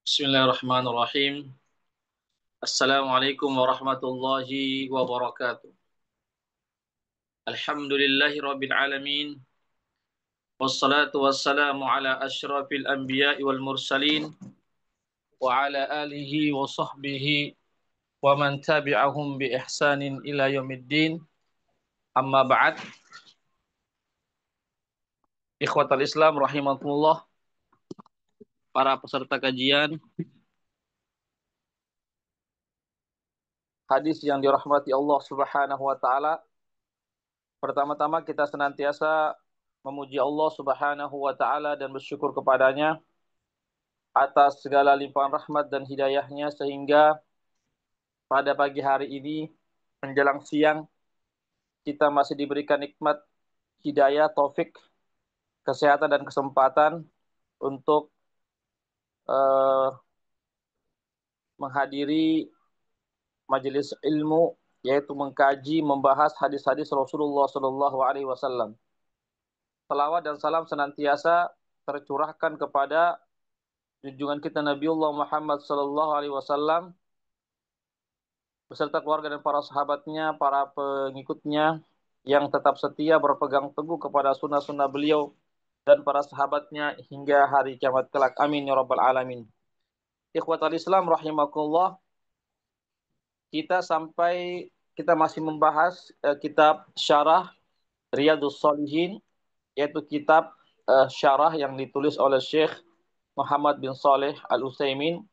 Bismillahirrahmanirrahim. Assalamualaikum warahmatullahi wabarakatuh. Alhamdulillahi rabbil alamin. Wassalatu wassalamu ala asyrafil anbiya'i wal mursalin wa ala alihi wa sahbihi wa man tabi'ahum bi ihsanin ila yaumiddin. Amma ba'd. Ikhwatal Islam rahimakumullah, para peserta kajian, hadis yang dirahmati Allah Subhanahu wa taala. Pertama-tama kita senantiasa memuji Allah Subhanahu wa taala dan bersyukur kepadanya atas segala limpahan rahmat dan hidayahnya sehingga pada pagi hari ini menjelang siang kita masih diberikan nikmat hidayah, taufik, kesehatan dan kesempatan untuk uh, menghadiri majelis ilmu, yaitu mengkaji, membahas hadis-hadis Rasulullah Shallallahu Alaihi Wasallam. Salawat dan salam senantiasa tercurahkan kepada junjungan kita Nabiullah Muhammad Sallallahu Alaihi Wasallam beserta keluarga dan para sahabatnya, para pengikutnya yang tetap setia berpegang teguh kepada sunnah-sunnah beliau dan para sahabatnya hingga hari kiamat kelak. Amin ya rabbal alamin. Ikhwatal Islam rahimakumullah, kita masih membahas kitab Syarah Riyadhus Shalihin, yaitu kitab syarah yang ditulis oleh Syekh Muhammad bin Shalih Al-Utsaimin,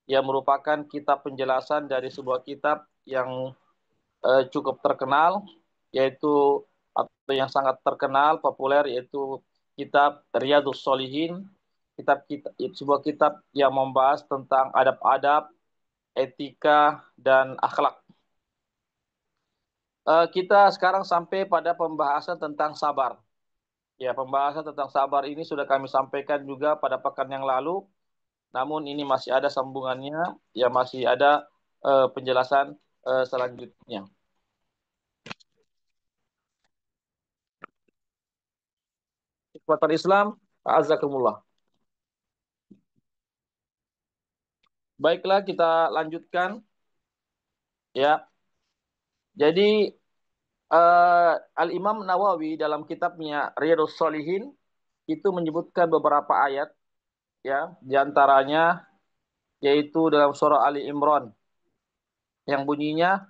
yang merupakan kitab penjelasan dari sebuah kitab yang cukup terkenal, yaitu atau yang sangat terkenal, populer, yaitu kitab Riyadhus Shalihin. Sebuah kitab yang membahas tentang adab-adab, etika, dan akhlak. Kita sekarang sampai pada pembahasan tentang sabar. Ya, pembahasan tentang sabar ini sudah kami sampaikan juga pada pekan yang lalu. Namun ini masih ada sambungannya, ya masih ada penjelasan selanjutnya. Ikhwatal Islam, a'azzakumullah. Baiklah, kita lanjutkan. Ya, jadi Al-Imam Nawawi dalam kitabnya Riyadhus Shalihin itu menyebutkan beberapa ayat, ya, diantaranya yaitu dalam surah Ali Imran yang bunyinya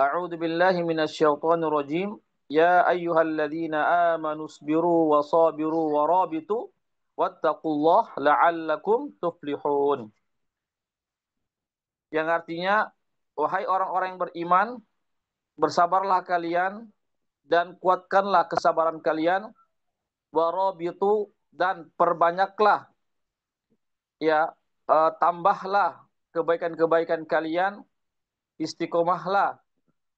A'udzu billahi minasyaitonir rajim. Ya ayyuhalladzina amanu sabiru wa sabiru wa rabitu wattaqullaha la'allakum tuflihun. Yang artinya, wahai orang-orang yang beriman, bersabarlah kalian dan kuatkanlah kesabaran kalian, wa rabitu, dan perbanyaklah, ya, tambahlah kebaikan-kebaikan kalian, istiqomahlah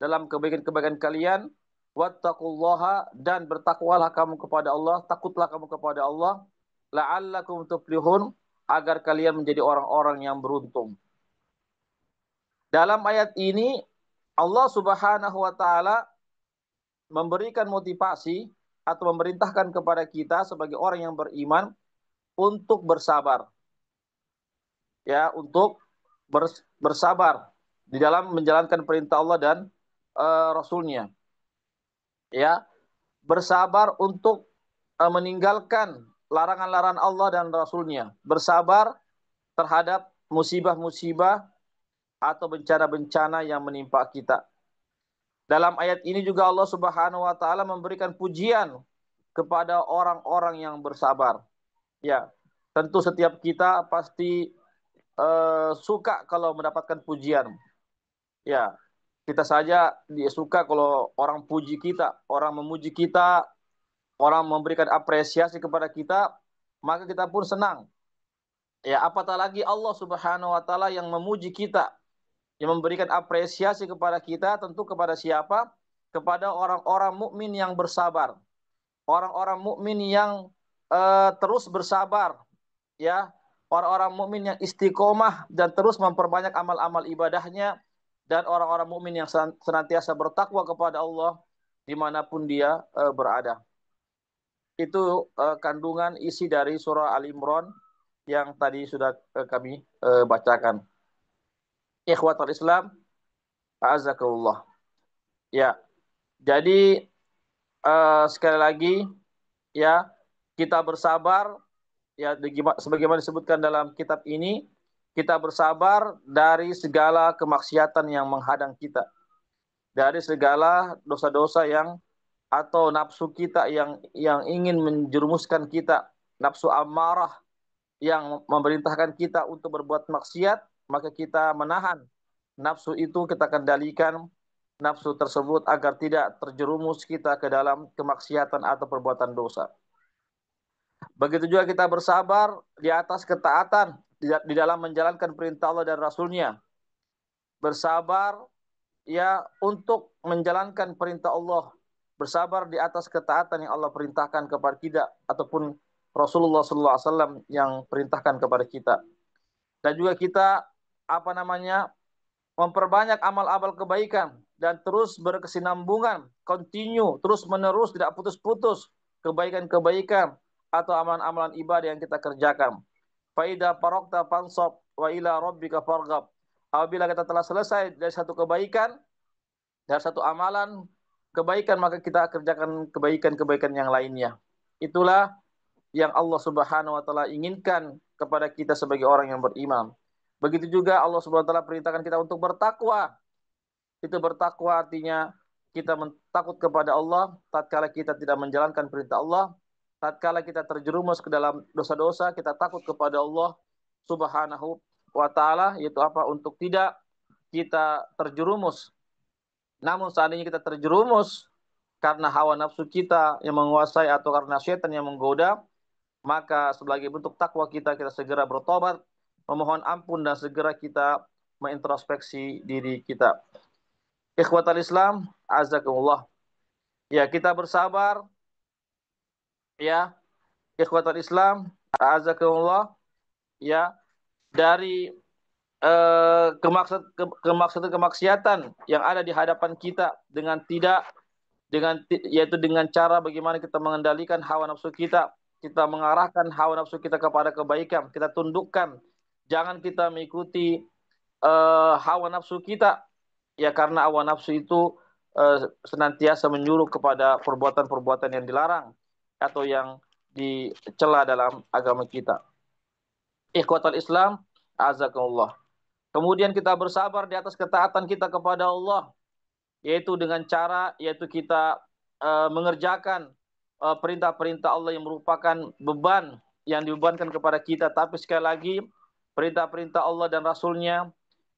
dalam kebaikan-kebaikan kalian, wattaqullaha, dan bertakwalah kamu kepada Allah, takutlah kamu kepada Allah, la'allakum tuflihun, agar kalian menjadi orang-orang yang beruntung. Dalam ayat ini Allah Subhanahu wa taala memberikan motivasi atau memerintahkan kepada kita sebagai orang yang beriman untuk bersabar. Ya, untuk bersabar di dalam menjalankan perintah Allah dan Rasul-Nya. Ya, bersabar untuk meninggalkan larangan-larangan Allah dan Rasul-Nya. Bersabar terhadap musibah-musibah atau bencana-bencana yang menimpa kita. Dalam ayat ini juga Allah Subhanahu wa taala memberikan pujian kepada orang-orang yang bersabar. Ya, tentu setiap kita pasti suka kalau mendapatkan pujian. Ya, kita saja dia suka kalau orang puji kita, orang memuji kita, orang memberikan apresiasi kepada kita, maka kita pun senang. Ya, apatah lagi Allah Subhanahu wa taala yang memuji kita, yang memberikan apresiasi kepada kita, tentu kepada siapa? Kepada orang-orang mukmin yang bersabar. Orang-orang mukmin yang terus bersabar, ya. Orang-orang mukmin yang istiqomah dan terus memperbanyak amal-amal ibadahnya, dan orang-orang mukmin yang senantiasa bertakwa kepada Allah dimanapun dia berada. Itu kandungan isi dari surah Al Imran yang tadi sudah kami bacakan. Ikhwatul Islam, azakullah. Ya, jadi sekali lagi ya, kita bersabar ya, sebagaimana disebutkan dalam kitab ini, kita bersabar dari segala kemaksiatan yang menghadang kita, dari segala dosa-dosa yang atau nafsu kita yang ingin menjerumuskan kita, nafsu amarah yang memerintahkan kita untuk berbuat maksiat, maka kita menahan nafsu itu, kita kendalikan nafsu tersebut agar tidak terjerumus kita ke dalam kemaksiatan atau perbuatan dosa. Begitu juga kita bersabar di atas ketaatan di dalam menjalankan perintah Allah dan Rasul-Nya. Bersabar ya untuk menjalankan perintah Allah. Bersabar di atas ketaatan yang Allah perintahkan kepada kita ataupun Rasulullah SAW yang perintahkan kepada kita. Dan juga kita memperbanyak amal-amal kebaikan dan terus berkesinambungan, continue, terus menerus, tidak putus-putus kebaikan-kebaikan atau amalan-amalan ibadah yang kita kerjakan. Faida parokta fansab wa ila rabbika farghab. Apabila kita telah selesai dari satu kebaikan, dari satu amalan kebaikan, maka kita kerjakan kebaikan-kebaikan yang lainnya. Itulah yang Allah Subhanahu wa taala inginkan kepada kita sebagai orang yang beriman. Begitu juga Allah Subhanahu wa taala perintahkan kita untuk bertakwa. Itu bertakwa artinya kita takut kepada Allah tatkala kita tidak menjalankan perintah Allah, tatkala kita terjerumus ke dalam dosa-dosa, kita takut kepada Allah Subhanahu wa taala, yaitu apa? Untuk tidak kita terjerumus. Namun seandainya kita terjerumus karena hawa nafsu kita yang menguasai atau karena syaitan yang menggoda, maka sebagai bentuk takwa kita, kita segera bertobat, memohon ampun, dan segera kita mengintrospeksi diri kita. Ikhwatal Islam, azakumullah. Ya, kita bersabar. Ya, ikhwatal Islam, azakumullah. Ya, dari kemaksiatan yang ada di hadapan kita yaitu dengan cara bagaimana kita mengendalikan hawa nafsu kita mengarahkan hawa nafsu kita kepada kebaikan, kita tundukkan, jangan kita mengikuti hawa nafsu kita, ya, karena hawa nafsu itu senantiasa menyuruh kepada perbuatan-perbuatan yang dilarang atau yang dicela dalam agama kita. Ikhwatal Islam, azakumullah. Kemudian kita bersabar di atas ketaatan kita kepada Allah, yaitu dengan cara kita mengerjakan perintah-perintah Allah yang merupakan beban yang dibebankan kepada kita. Tapi sekali lagi, perintah-perintah Allah dan Rasul-Nya,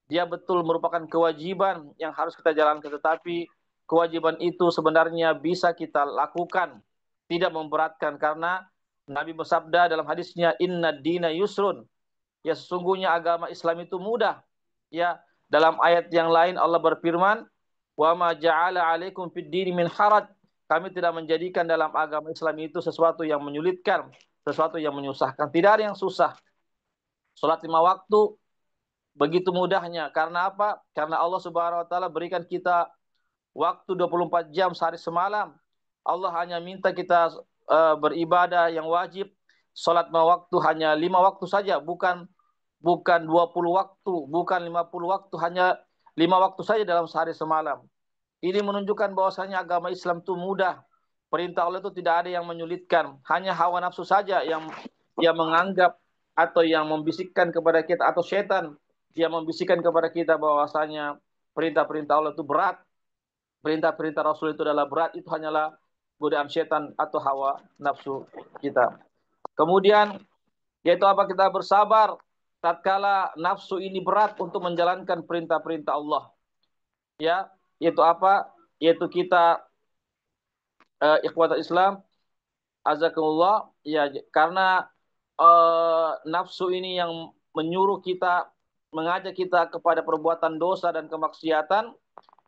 dia betul merupakan kewajiban yang harus kita jalankan. Tetapi kewajiban itu sebenarnya bisa kita lakukan, tidak memberatkan, karena Nabi bersabda dalam hadisnya, inna dina yusrun. Ya, sesungguhnya agama Islam itu mudah. Ya, dalam ayat yang lain Allah berfirman, wa ma ja'ala 'alaikum fid dini min haraj. Kami tidak menjadikan dalam agama Islam itu sesuatu yang menyulitkan, sesuatu yang menyusahkan. Tidak ada yang susah. Salat 5 waktu begitu mudahnya. Karena apa? Karena Allah Subhanahu wa taala berikan kita waktu 24 jam sehari semalam. Allah hanya minta kita beribadah yang wajib. Salat 5 waktu hanya 5 waktu saja, bukan 20 waktu, bukan 50 waktu, hanya 5 waktu saja dalam sehari semalam. Ini menunjukkan bahwasanya agama Islam itu mudah. Perintah Allah itu tidak ada yang menyulitkan. Hanya hawa nafsu saja yang menganggap atau yang membisikkan kepada kita, atau setan yang membisikkan kepada kita bahwasanya perintah-perintah Allah itu berat, perintah-perintah Rasul itu adalah berat. Itu hanyalah godaan setan atau hawa nafsu kita. Kemudian yaitu apa? Kita bersabar tatkala nafsu ini berat untuk menjalankan perintah-perintah Allah. Ya, yaitu apa? Yaitu kita ikhwatul Islam, azakumullah, ya, karena nafsu ini yang menyuruh kita, mengajak kita kepada perbuatan dosa dan kemaksiatan,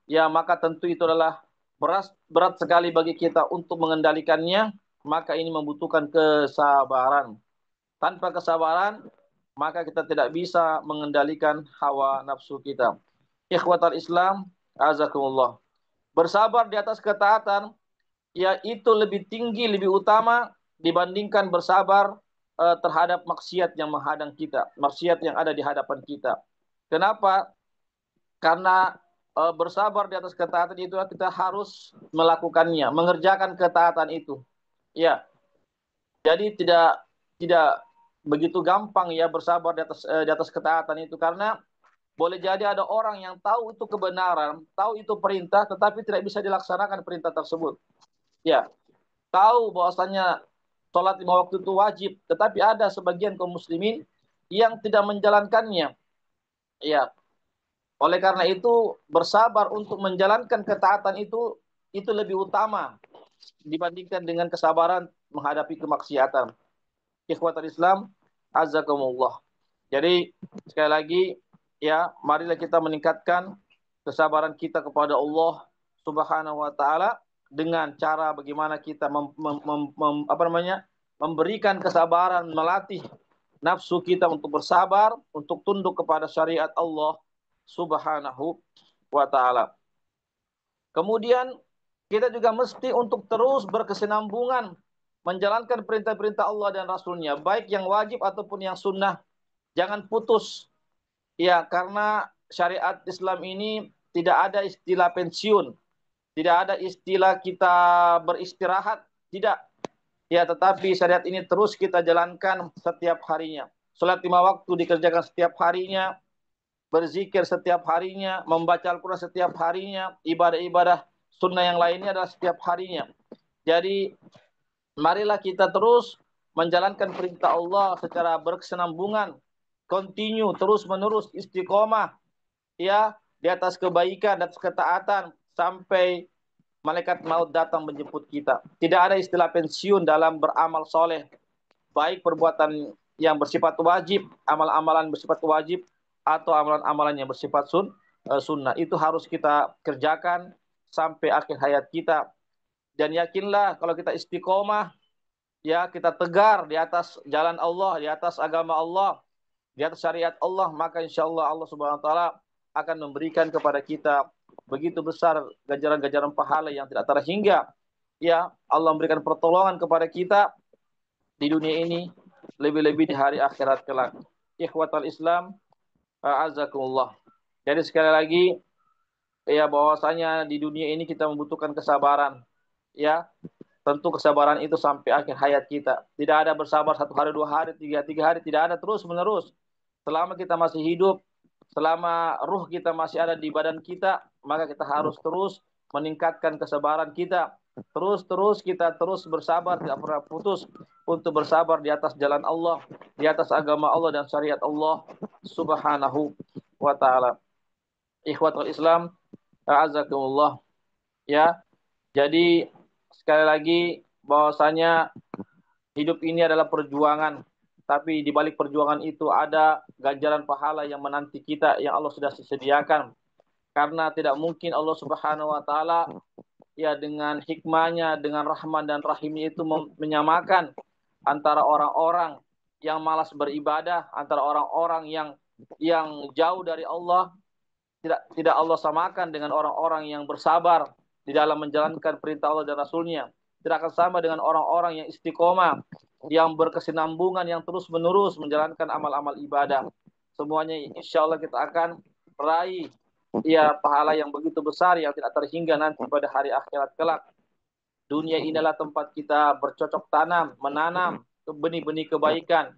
ya, maka tentu itu adalah berat sekali bagi kita untuk mengendalikannya. Maka ini membutuhkan kesabaran. Tanpa kesabaran, maka kita tidak bisa mengendalikan hawa nafsu kita. Ikhwatal Islam, azakumullah. Bersabar di atas ketaatan, ya, itu lebih tinggi, lebih utama dibandingkan bersabar terhadap maksiat yang menghadang kita, maksiat yang ada di hadapan kita. Kenapa? Karena bersabar di atas ketaatan itu kita harus melakukannya, mengerjakan ketaatan itu. Ya, jadi tidak begitu gampang ya bersabar di atas ketaatan itu, karena boleh jadi ada orang yang tahu itu kebenaran, tahu itu perintah, tetapi tidak bisa dilaksanakan perintah tersebut. Ya, tahu bahwasanya sholat 5 waktu itu wajib, tetapi ada sebagian kaum muslimin yang tidak menjalankannya. Ya, oleh karena itu bersabar untuk menjalankan ketaatan itu lebih utama dibandingkan dengan kesabaran menghadapi kemaksiatan. Ikhwatul Islam, azakumullah. Jadi sekali lagi ya, marilah kita meningkatkan kesabaran kita kepada Allah Subhanahu wa taala dengan cara bagaimana kita memberikan kesabaran, melatih nafsu kita untuk bersabar, untuk tunduk kepada syariat Allah Subhanahu wa taala. Kemudian kita juga mesti untuk terus berkesinambungan menjalankan perintah-perintah Allah dan Rasulnya, baik yang wajib ataupun yang sunnah. Jangan putus. Ya, karena syariat Islam ini tidak ada istilah pensiun, tidak ada istilah kita beristirahat, tidak. Ya, tetapi syariat ini terus kita jalankan setiap harinya. Salat 5 waktu dikerjakan setiap harinya, berzikir setiap harinya, membaca Al-Quran setiap harinya, ibadah-ibadah sunnah yang lainnya adalah setiap harinya. Jadi, marilah kita terus menjalankan perintah Allah secara berkesinambungan, continue, terus-menerus, istiqomah, ya, di atas kebaikan, di atas ketaatan, sampai malaikat maut datang menjemput kita. Tidak ada istilah pensiun dalam beramal soleh, baik perbuatan yang bersifat wajib, amal-amalan bersifat wajib, atau amalan-amalan yang bersifat sunnah. Itu harus kita kerjakan sampai akhir hayat kita. Dan yakinlah kalau kita istiqomah, ya kita tegar di atas jalan Allah, di atas agama Allah, di atas syariat Allah, maka insya Allah Allah Subhanahu Wa Taala akan memberikan kepada kita begitu besar ganjaran-ganjaran pahala yang tidak terhingga. Ya, Allah memberikan pertolongan kepada kita di dunia ini, lebih-lebih di hari akhirat kelak. Ikhwatal Islam, azakumullah. Jadi sekali lagi, ya bahwasanya di dunia ini kita membutuhkan kesabaran. Ya, tentu kesabaran itu sampai akhir hayat kita. Tidak ada bersabar 1 hari, 2 hari, tiga hari, tidak ada, terus menerus. Selama kita masih hidup, selama ruh kita masih ada di badan kita, maka kita harus terus meningkatkan kesabaran kita. Terus kita terus bersabar, tidak pernah putus untuk bersabar di atas jalan Allah, di atas agama Allah dan syariat Allah Subhanahu wa taala. Ikhwatul Islam, a'azakumullah. Ya, jadi sekali lagi bahwasanya hidup ini adalah perjuangan, tapi di balik perjuangan itu ada ganjaran pahala yang menanti kita yang Allah sudah sediakan. Karena tidak mungkin Allah Subhanahu wa taala ya dengan hikmahnya, dengan rahman dan rahimnya itu menyamakan antara orang-orang yang malas beribadah, antara orang-orang yang jauh dari Allah, tidak Allah samakan dengan orang-orang yang bersabar di dalam menjalankan perintah Allah dan Rasulnya. Tidak akan sama dengan orang-orang yang istiqomah, yang berkesinambungan, yang terus-menerus menjalankan amal-amal ibadah. Semuanya insya Allah kita akan meraih ya pahala yang begitu besar yang tidak terhingga nanti pada hari akhirat kelak. Dunia inilah tempat kita bercocok tanam, menanam benih-benih kebaikan.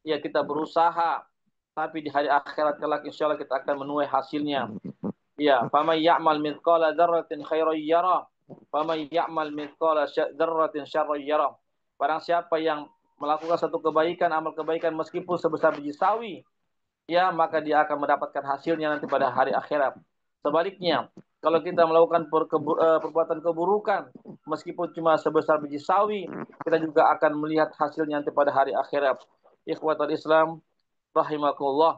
Ya kita berusaha, tapi di hari akhirat kelak insya Allah kita akan menuai hasilnya. Ya, faman ya'mal mithqala dzarratin khairan yarah, faman ya'mal mithqala dzarratin syarran yarah. Barang siapa yang melakukan satu kebaikan, amal kebaikan meskipun sebesar biji sawi, ya maka dia akan mendapatkan hasilnya nanti pada hari akhirat. Sebaliknya, kalau kita melakukan perbuatan keburukan, meskipun cuma sebesar biji sawi, kita juga akan melihat hasilnya nanti pada hari akhirat. Ikhwatul Islam, rahimakumullah.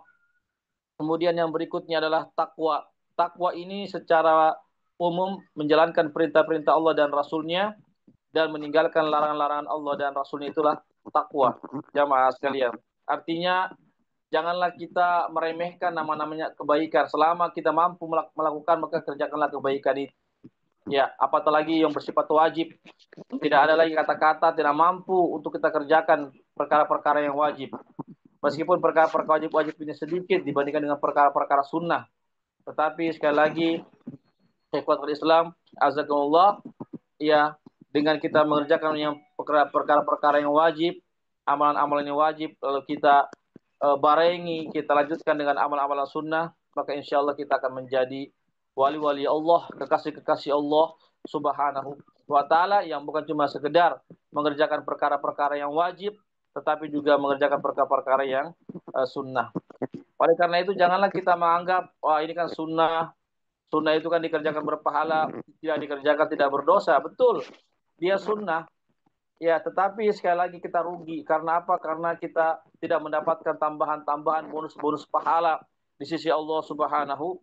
Kemudian yang berikutnya adalah takwa. Takwa ini secara umum menjalankan perintah-perintah Allah dan Rasulnya dan meninggalkan larangan-larangan Allah dan Rasulnya, itulah takwa. Jamaah sekalian. Artinya janganlah kita meremehkan nama-namanya kebaikan. Selama kita mampu melakukan, maka kerjakanlah kebaikan itu. Ya, apatah lagi yang bersifat wajib. Tidak ada lagi kata-kata tidak mampu untuk kita kerjakan. perkara-perkara yang wajib. Meskipun perkara-perkara wajib ini sedikit dibandingkan dengan perkara-perkara sunnah. Tetapi sekali lagi, ikhwatul Islam, azakumullah, ya, dengan kita mengerjakan yang perkara-perkara yang wajib, amalan-amalan yang wajib, lalu kita barengi, kita lanjutkan dengan amal-amalan sunnah, maka insya Allah kita akan menjadi wali-wali Allah, kekasih-kekasih Allah subhanahu wa ta'ala, yang bukan cuma sekedar mengerjakan perkara-perkara yang wajib, tetapi juga mengerjakan perkara-perkara yang sunnah. Oleh karena itu, janganlah kita menganggap, wah ini kan sunnah, sunnah itu kan dikerjakan berpahala, tidak dikerjakan tidak berdosa. Betul, dia sunnah. Ya, tetapi sekali lagi kita rugi. Karena apa? Karena kita tidak mendapatkan tambahan-tambahan bonus-bonus pahala di sisi Allah subhanahu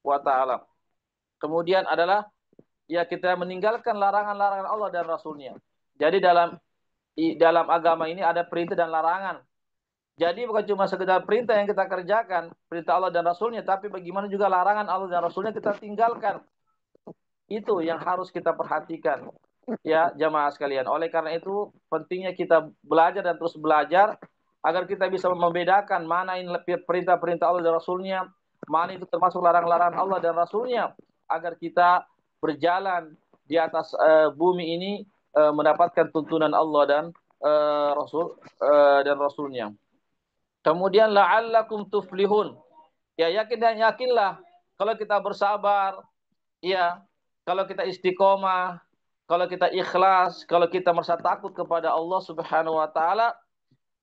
wa ta'ala. Kemudian adalah, ya, kita meninggalkan larangan-larangan Allah dan Rasulnya. Jadi dalam agama ini ada perintah dan larangan. Jadi bukan cuma sekedar perintah yang kita kerjakan, perintah Allah dan Rasulnya, tapi bagaimana juga larangan Allah dan Rasulnya kita tinggalkan. Itu yang harus kita perhatikan, ya jamaah sekalian. Oleh karena itu pentingnya kita belajar dan terus belajar agar kita bisa membedakan mana ini perintah-perintah Allah dan Rasulnya, mana itu termasuk larangan-larangan Allah dan Rasulnya, agar kita berjalan di atas bumi ini mendapatkan tuntunan Allah dan Rasulnya. Kemudian la'allakum tuflihun. Ya, yakin dan yakinlah kalau kita bersabar, ya, kalau kita istiqomah, kalau kita ikhlas, kalau kita merasa takut kepada Allah Subhanahu wa taala,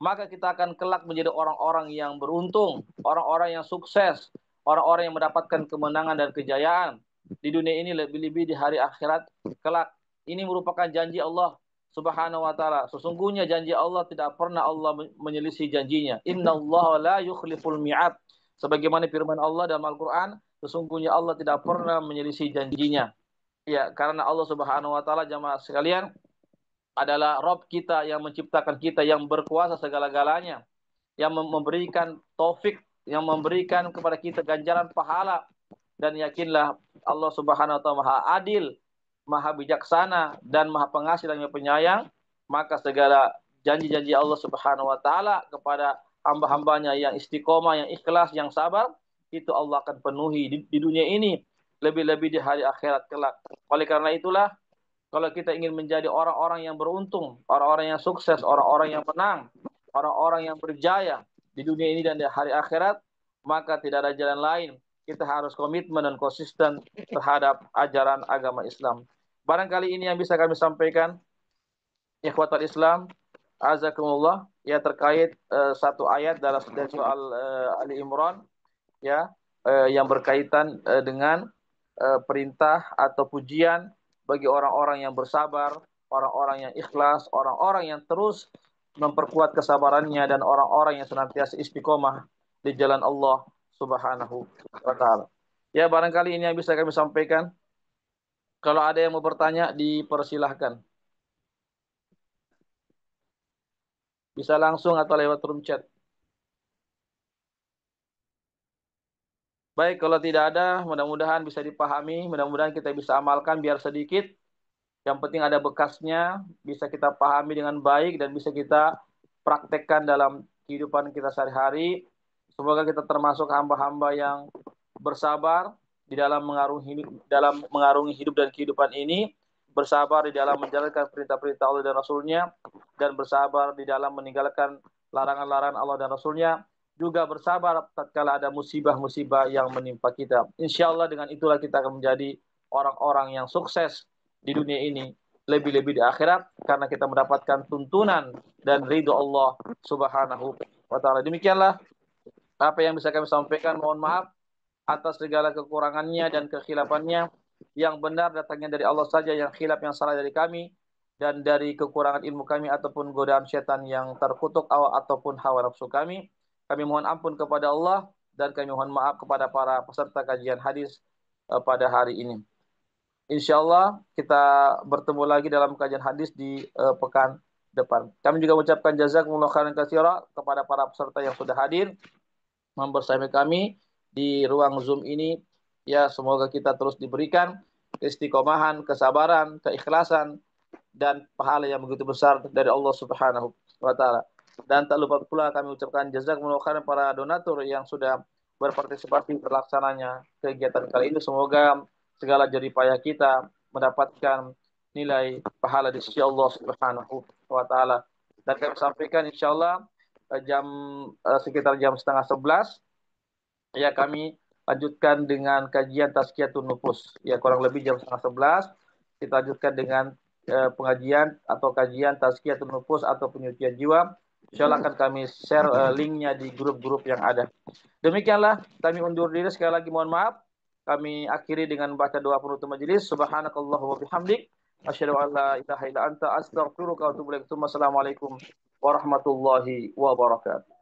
maka kita akan kelak menjadi orang-orang yang beruntung, orang-orang yang sukses, orang-orang yang mendapatkan kemenangan dan kejayaan di dunia ini, lebih-lebih di hari akhirat kelak. Ini merupakan janji Allah Subhanahu wa taala. Sesungguhnya janji Allah tidak pernah Allah menyelisih janjinya. Innallaha la yukhliful mi'ad. Sebagaimana firman Allah dalam Al-Qur'an, sesungguhnya Allah tidak pernah menyelisih janjinya. Ya, karena Allah Subhanahu wa taala, jamaah sekalian, adalah Rabb kita yang menciptakan kita, yang berkuasa segala-galanya, yang memberikan taufik, yang memberikan kepada kita ganjaran pahala. Dan yakinlah Allah Subhanahu wa taala Maha Adil, Maha Bijaksana, dan Maha Pengasih dan Maha Penyayang. Maka segala janji-janji Allah Subhanahu wa taala kepada hamba-hambanya yang istiqomah, yang ikhlas, yang sabar, itu Allah akan penuhi di dunia ini, lebih-lebih di hari akhirat kelak. Oleh karena itulah, kalau kita ingin menjadi orang-orang yang beruntung, orang-orang yang sukses, orang-orang yang menang, orang-orang yang berjaya di dunia ini dan di hari akhirat, maka tidak ada jalan lain. Kita harus komitmen dan konsisten terhadap ajaran agama Islam. Barangkali ini yang bisa kami sampaikan, ikhwatul Islam, azakumullah, ya, terkait satu ayat dalam surah Ali Imran, ya, yang berkaitan dengan perintah atau pujian bagi orang-orang yang bersabar, orang-orang yang ikhlas, orang-orang yang terus memperkuat kesabarannya, dan orang-orang yang senantiasa istiqomah di jalan Allah Subhanahu wa taala. Ya, barangkali ini yang bisa kami sampaikan. Kalau ada yang mau bertanya, dipersilahkan. Bisa langsung atau lewat room chat. Baik, kalau tidak ada, mudah-mudahan bisa dipahami, mudah-mudahan kita bisa amalkan biar sedikit. Yang penting ada bekasnya, bisa kita pahami dengan baik dan bisa kita praktekkan dalam kehidupan kita sehari-hari. Semoga kita termasuk hamba-hamba yang bersabar di dalam mengarungi hidup dan kehidupan ini, bersabar di dalam menjalankan perintah-perintah Allah dan Rasulnya, dan bersabar di dalam meninggalkan larangan-larangan Allah dan Rasulnya, juga bersabar tatkala ada musibah-musibah yang menimpa kita. Insya Allah dengan itulah kita akan menjadi orang-orang yang sukses di dunia ini, lebih-lebih di akhirat, karena kita mendapatkan tuntunan dan ridho Allah Subhanahu wa taala. Demikianlah apa yang bisa kami sampaikan. Mohon maaf atas segala kekurangannya dan kekhilafannya. Yang benar datangnya dari Allah saja, yang khilaf, yang salah dari kami dan dari kekurangan ilmu kami ataupun godaan syaitan yang terkutuk ataupun hawa nafsu kami. Kami mohon ampun kepada Allah dan kami mohon maaf kepada para peserta kajian hadis pada hari ini. Insya Allah kita bertemu lagi dalam kajian hadis di pekan depan. Kami juga mengucapkan jazakumullah khairan katsira kepada para peserta yang sudah hadir bersama kami di ruang Zoom ini. Ya, semoga kita terus diberikan istiqomahan, kesabaran, keikhlasan, dan pahala yang begitu besar dari Allah Subhanahu wa taala. Dan tak lupa pula kami ucapkan jazakumullah khairan para donatur yang sudah berpartisipasi berlaksananya kegiatan kali ini. Semoga segala jerih payah kita mendapatkan nilai pahala di sisi Allah Subhanahu wa taala. Dan kami sampaikan insyaallah sekitar jam setengah 11 ya kami lanjutkan dengan kajian Tazkiyatun Nufus. Ya kurang lebih jam setengah 11 kita lanjutkan dengan pengajian atau kajian Tazkiyatun Nufus atau penyucian jiwa. Insyaallah akan kami share linknya di grup-grup yang ada. Demikianlah kami undur diri, sekali lagi mohon maaf. Kami akhiri dengan baca doa penutup majelis. Subhanakallahumma wa bihamdik asyhadu an la ilaha illa anta astaghfiruka wa atubu ilaik. Wassalamualaikum warahmatullahi wabarakatuh.